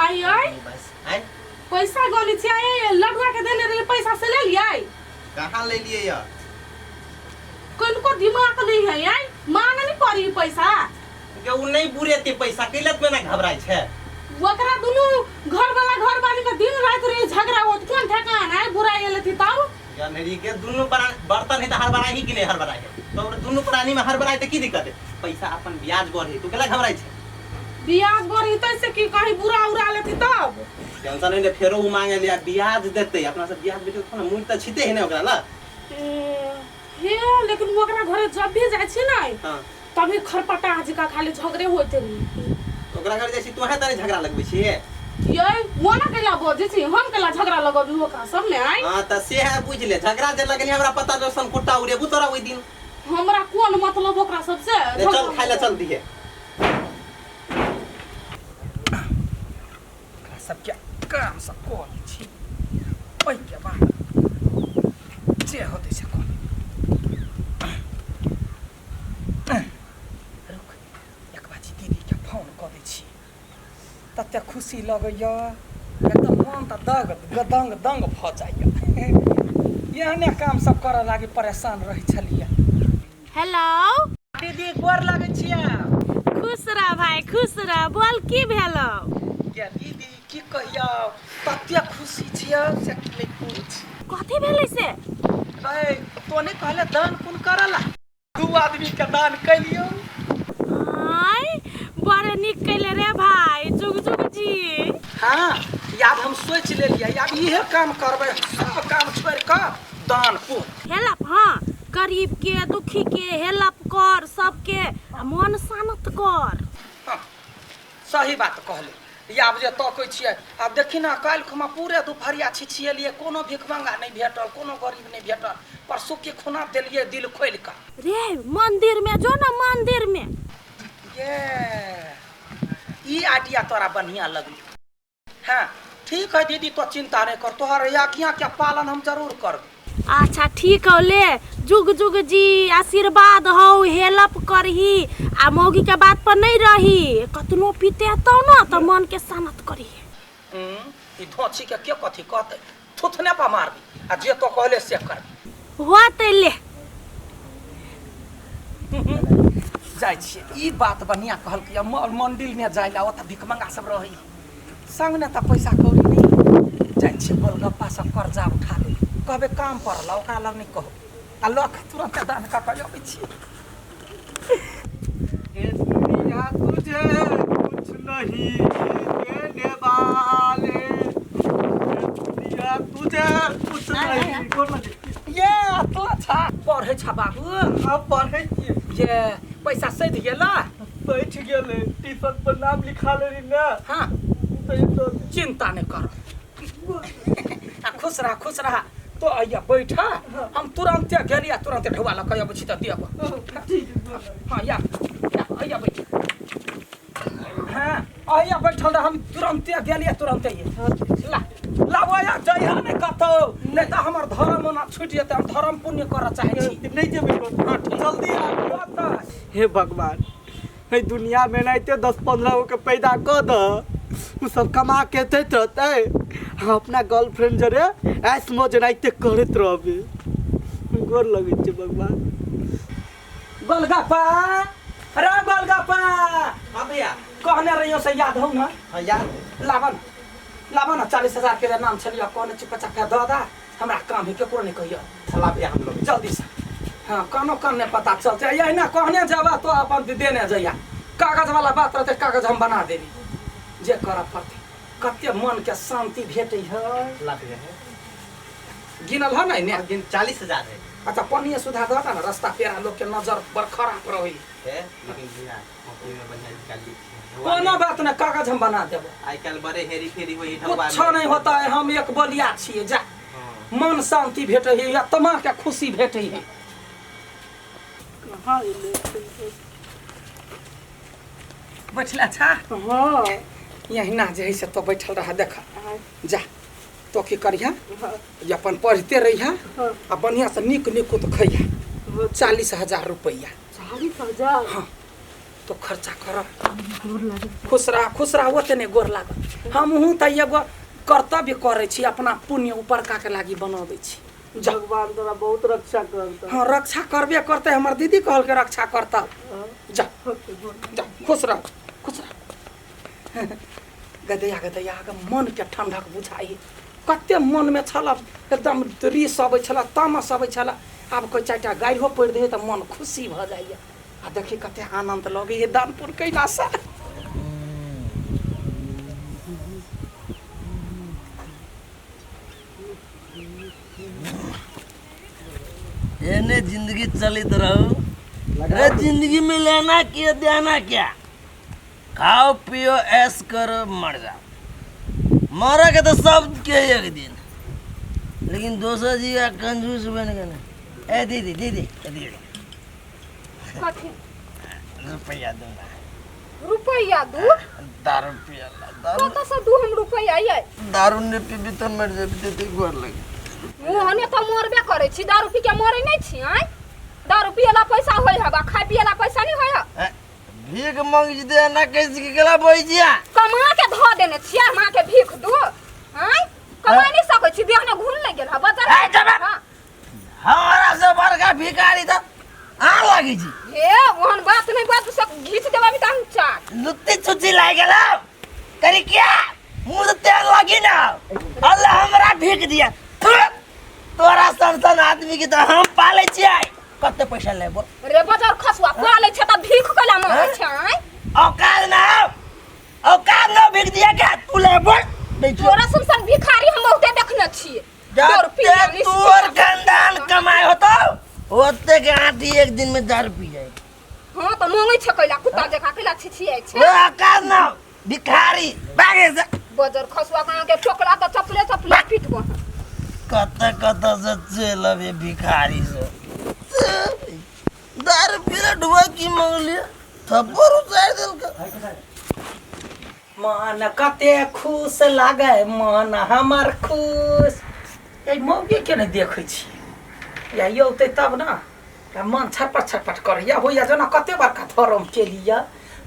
आई आई बस आए पैसा गोली छे आई लड़वा के देले रही पैसा से ले लिया कहाँ ले लिए यार कोन को दिमाग नहीं है आई मांग नहीं पड़ी पैसा के उ नहीं बुरे ते पैसा कैलत में ना घबराई छे वकरा दुनु घर वाली का दिन रात रे झगड़ा होत कोन ठकान है बुरा गेले थी तब या मेरी के दोनों बर्तन है तो हर बराई ही कि नहीं हर बराई है तो दोनों प्राणी में हर बराई तो की दिक्कत है पैसा अपन ब्याज बढ़े तू केला घबराई छे ब्याज बढ़ी तैसे की कहीं बुरा उड़ा लेती तब टेंशन नहीं ले फेरो उ मांगे लिया ब्याज देते अपना से ब्याज बेटे तो मूल त छिते है ना ओकरा ना हे लेकिन ओकरा घरे जब भी जाय छी ना हां तभी खरपटा जी का खाली झगड़े होते रही ओकरा घर जैसी तोहे तारे झगड़ा लगबै छी ये मोना केला बोझे छी हम केला झगड़ा लगबी ओकरा सब में आई हां त से है बुझ ले झगड़ा जे लगनी हमरा पता रोशन कुट्टा उड़े बुतरा ओइ दिन हमरा कोन मतलब ओकरा सब से चल खाइला चल दिए सब क्या काम सब कोन छी ओइ के बाद जे होते से कोन रुक एक बाजी दीदी के फोन कर दै छी तते खुशी लगैया एकदम मन त दंग भ जाइया एहने काम सब करऽ लागी परेशान रहै छलिया हेलो दीदी गोर लगै छियै खुश रह भाई खुश रह बोल की भेलो क्या दीदी की कहिया तते खुशी छियै से नहीं पूछ कथि भेलै से रे तोने कहले दान कोन करला दू आदमी के दान कैलियो आई बड़े निक कैले रे भाई जुग जुग जी हां याद हम सोच लेलिए याद इहे काम करबै सब काम छोड़ के दान को हेल्प हां गरीब के दुखी के हेल्प कर सबके मन शांत कर हाँ, सही बात कहले आब जे तकै छियै आब देखी ना काल्हि खुमा पूरे दुपहरिया छिछिएलिए कोनो भिखमंगा नहीं भेटल कोनो गरीब नहीं भेटल परसू के खुना देलिए दिल खोल के रे मंदिर में जो ना मंदिर में ये ई आइडिया तोरा बढ़िया लगली हाँ ठीक है दीदी तो चिंता नहीं कर तोहर आज्ञा के पालन हम जरूर करब अच्छा ठीक हो ले जुग जुग जी आशीर्वाद हो हेल्प करही आ मौगी के बात पर नहीं रही कतनो पीते तो ना तो मन के शांत करी ई धोची के कथी कहते थुथने पर मार दी आ जे तो कहले से कर होते ले जाय छिए ई बात बढ़िया कहल कि मंदिर में जाइला ओत भिखमंगा सब रही संग ने त पैसा कौड़ी नहीं जाय छिए गोलगप्पा सब कर्जा उठा ले कहबे काम पड़ला ओकरा लग नहीं कहो आ लख तुरंत दान का कहबै छी ए दुनिया तुझे कुछ नहीं देने वाले दुनिया तुझे कुछ नहीं कोन ये तो अच्छा पढ़े छ बाबू अब पढ़े छी ये पैसा सध गेला बैठ गेले टिफिन पर नाम लिखा ले ना हां तो चिंता नहीं कर खुश रहा तो आइया बैठा हम तुरंत गेलिया तुरंत ढवा ला कहब छी त देब हां या आइया बैठ हां आइया बैठल हम तुरंत गेलिया तुरंत ला लावया जइहा ने कतो नहीं त हमर धर्म ना छूट जेते हम धर्म पुण्य कर चाहे छी नहीं जेबे हां जल्दी आ हे भगवान हे दुनिया में नाइते 10-15 गो के पैदा क द उ सब कमा के देत रहते हम अपना गर्लफ्रेंड जरे ऐस मौज नाइते करत रहबे गोर लगे छे भगवान गोलगप्पा अरे गोलगप्पा हां भैया कहने रहियो से याद हो ना हां यार लावन ना 40,000 के नाम छलिया कहने छी 50 का दादा हमरा काम है केकरो नहीं कहियो चला भैया हम लोग जल्दी से हां कानो करने पता चलते यही ना कहने जावा तो अपन देने जइया कागज वाला बात रहते कागज हम बना देनी जे करब पड़ते कते मन के शांति भेटै है ला भैया गिनल है नहीं ने दिन 40,000 है अच्छा पनिया सुधा दता ना रास्ता पेरा लोग के नजर पर खराब रही है लेकिन भैया कंपनी में बढ़िया निकाल ली कोनो बात ना कागज हम बना देबो आई कल बड़े हेरी फेरी होई कुछ नहीं होता है हम एक बलिया छिए जा मन शांति भेटै है या तमा के खुशी भेटै है हां बैठला छा हां यही ना जे से तो बैठल रहा देखा जा तो की करिया जे अपन पढ़ते रहिया आ बढ़िया से निक तो खैया 40,000 रुपया 40,000 हाँ तो खर्चा करब। खुश रह ओते नहीं गोर लागत। हमहूँ तऽ एगो कर्तव्य करै छी, अपना पुण्य ऊपर के लागी बनाबै छी। भगवान तोरा बहुत रक्षा करता। हाँ रक्षा करबे करते, हमर दीदी कहल के रक्षा करता। जा जा खुश रह गदैया के मन के ठंडक बुझाई। कते मन में छल एकदम रिस अबै छल, तामस अबै छल, आब कोई चारिटा गाड़ियो पड़ि दे तऽ मन खुशी भऽ जाइए। आ देखी कते आनंद लगैए दानपुर कैला से। एने जिंदगी चलित रहो। अरे जिंदगी में लेना क्या देना क्या, खाओ पियो ऐश करो मर जाओ। मरा के तो सब के एक दिन, लेकिन दोस्तों जी का कंजूस बन गए। ए दीदी दीदी दीदी रुपया दूंगा। रुपया दू? दारू पिया दारू कत से दू हम रुपया ये? दारू ने पीबी तो मर जेबी, गोर लगे। मुहने तो मरबे करे छी, दारू पी के मरे नहीं छी। आय दारू पियला पैसा होय हबा, खाय पियला पैसा नहीं होय ह। भीख मांग दे ना कैसे के गला बोइजिया कमा के ध देने छिया, मां के भीख दू। आय कमा नहीं सकै छी, देह ने घुन लग गेल ह बजार। हमारा से बड़का भिखारी तो आ लगी जी। हे ओहन बात नहीं, बात से घीच देबा भी तम चाट लुत्ती छुच्ची लाग गेल करी क्या, मुंह से तेल लगी ना। अल्लाह हमरा भीख दिया। तोरा संसन आदमी के तो हम पाले छियै, कते पैसा लेबो रे बजार खसुआ पाले छ त भीख कला मांगे छ। आय औकात ना भीख दिया क्या तू लेबो। तोरा संसन भिखारी हम ओते देखने छियै। तोर खानदान कमाए होतो ओते के आटी एक दिन में दारू पी जाए। हां त मांगे छ कैला कुत्ता जका कैला छिछियै छ। वो औकात ना भिखारी भागे से बजार खसुआ का के टोकला त चपले पीटबो। कत से चलबे भिखारी से दारू पीला डुबा की मांग लिया, थप्पड़ उतार दिल का। मन कते खुश लागे, मन हमर खुश। ए मौगी के नहीं देखै छी या यो ते तब ना मन छटपट करैया होइया जना कते बड़का धर्म के लिया।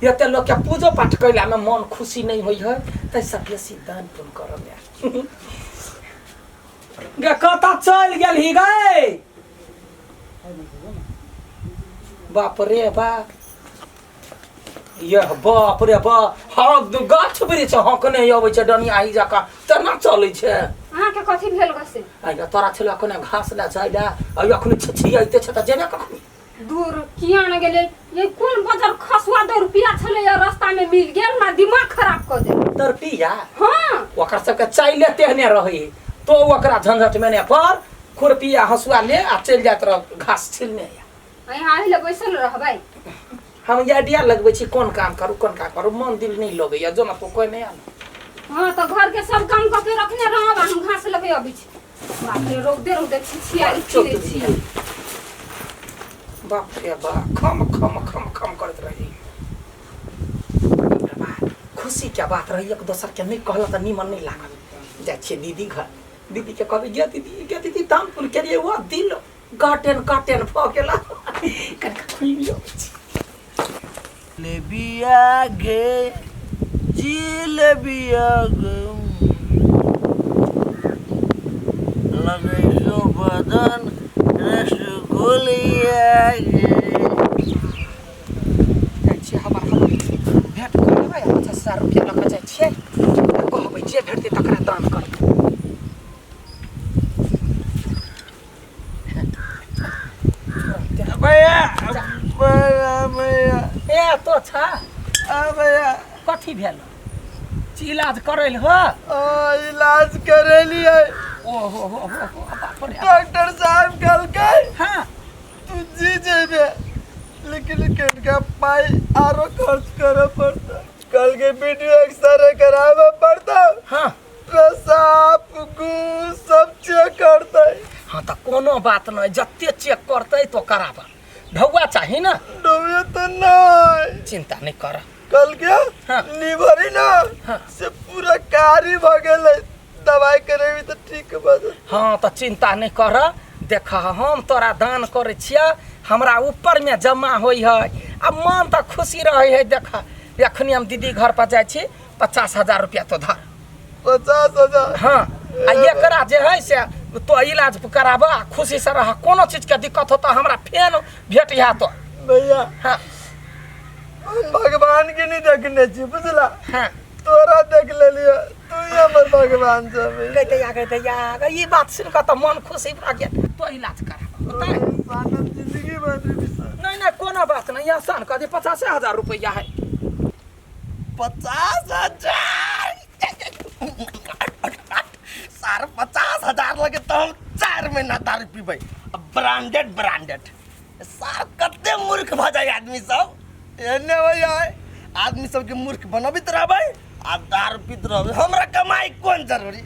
एते लोग के पूजो पाठ कैला में मन खुशी नहीं होई है, तै सब बेसी दान पुण्य करब यार। गे कता चल गेल ही गए, बाप रे बाप, यह बाप रे बाप। हाँ गाछ वृक्ष हकने अबै छै डनिया ही जका तेना चलै छै। अहाँ के कथि भेल गसे? आइया तोरा छला कने घास ला जाइला, आइ अखनी छिछियाइते छ त जेबे कखनी। दूर किया न गेले? ये कोन बजार खसुआ 2 रुपया छले या रास्ता में मिल गेल ना, दिमाग खराब कर दे। तर पिया हां ओकर सबके चाइले तेहने रही, तो ओकरा झंझट में ने पर खुरपिया हसुआ ले आ चल जात रह घास छिलने। यहाँ आइले बैसल रहबै। हम ये आइडिया लगबै छी कोन काम करू, मन दिल नहीं लगैया जो ना तो कोई नहीं आना। हां तो घर के सब काम क के रखने रहब, हम घास लगे अबै छी। बाप रे रौदे छिछिया छिले छी। बाप रे बाप खम करत रही। खुशी क्या बात रही, एक दोसर के नहीं कहला त निमन नहीं लागल। जाय छी दीदी घर, दीदी के कहबे गे दीदी दान पुण्य के लिए वो दिल गाटेन भ गेला कनका खुइयो। ले बिया गे जिले बिया गे लगे सो बदन रसगुल्ला गे। जाय छी हमर भेट करबै, 50,000 रुपया लक जाय छी, कहबै जे भेटतै तकरा दान करबै। भैया ए तो छ भैया कथी भेल? इलाज करैल हो? इलाज करेलिए। ओहो बाप रे। डॉक्टर साहब कहलकै हाँ तू जी जेबे, लेकिन कनका पाई आरो खर्च करे पड़ता। कहलकै वीडियो एक्सरे करावे पड़ता, हाँ पेशाब गूस सब चेक करतै। हाँ तो कोनो बात नहीं, जत्ते चेक करते तो कराबा, ढौआ चाहिए ना। डोबे तो नहीं, चिंता नहीं कर। कल क्या हाँ। लीवर ही ना हाँ। से पूरा कारी भ गेलै, दवाई करेबी तो ठीक बात। हाँ तो चिंता नहीं कर, देख हम तोरा दान करे छिया, हमरा ऊपर में जमा होई है आ मन तो खुशी रहे है। देख एखनी हम दीदी घर पर जाए छी 50,000 रुपया तो धर। 50,000? हाँ आ एकरा जे है से तो इलाज कराबा खुशी से रह। कोनो चीज के दिक्कत हो तो हमरा फेन भेटिया तो भैया हाँ हम भगवान के नहीं देखने छी बुझला। हाँ तोरा देख ले लिया तू ही हमर भगवान सब। कहते या ये बात सुन के तो मन खुशी भा गया। तो इलाज कराबा सानत जिंदगी बदल नहीं नहीं कोनो बात नहीं। आसान कर दे 50,000 रुपया है। 50,000 सार 50,000 लगे तो हम 4 महीना दारू पीबै। ब्रांडेड सार कते मूर्ख भ जाए आदमी सब। एने भैया आदमी सबके मूर्ख बनबित रहबै आ दारू पीत रहबै। हमरा कमाई कोन जरूरी।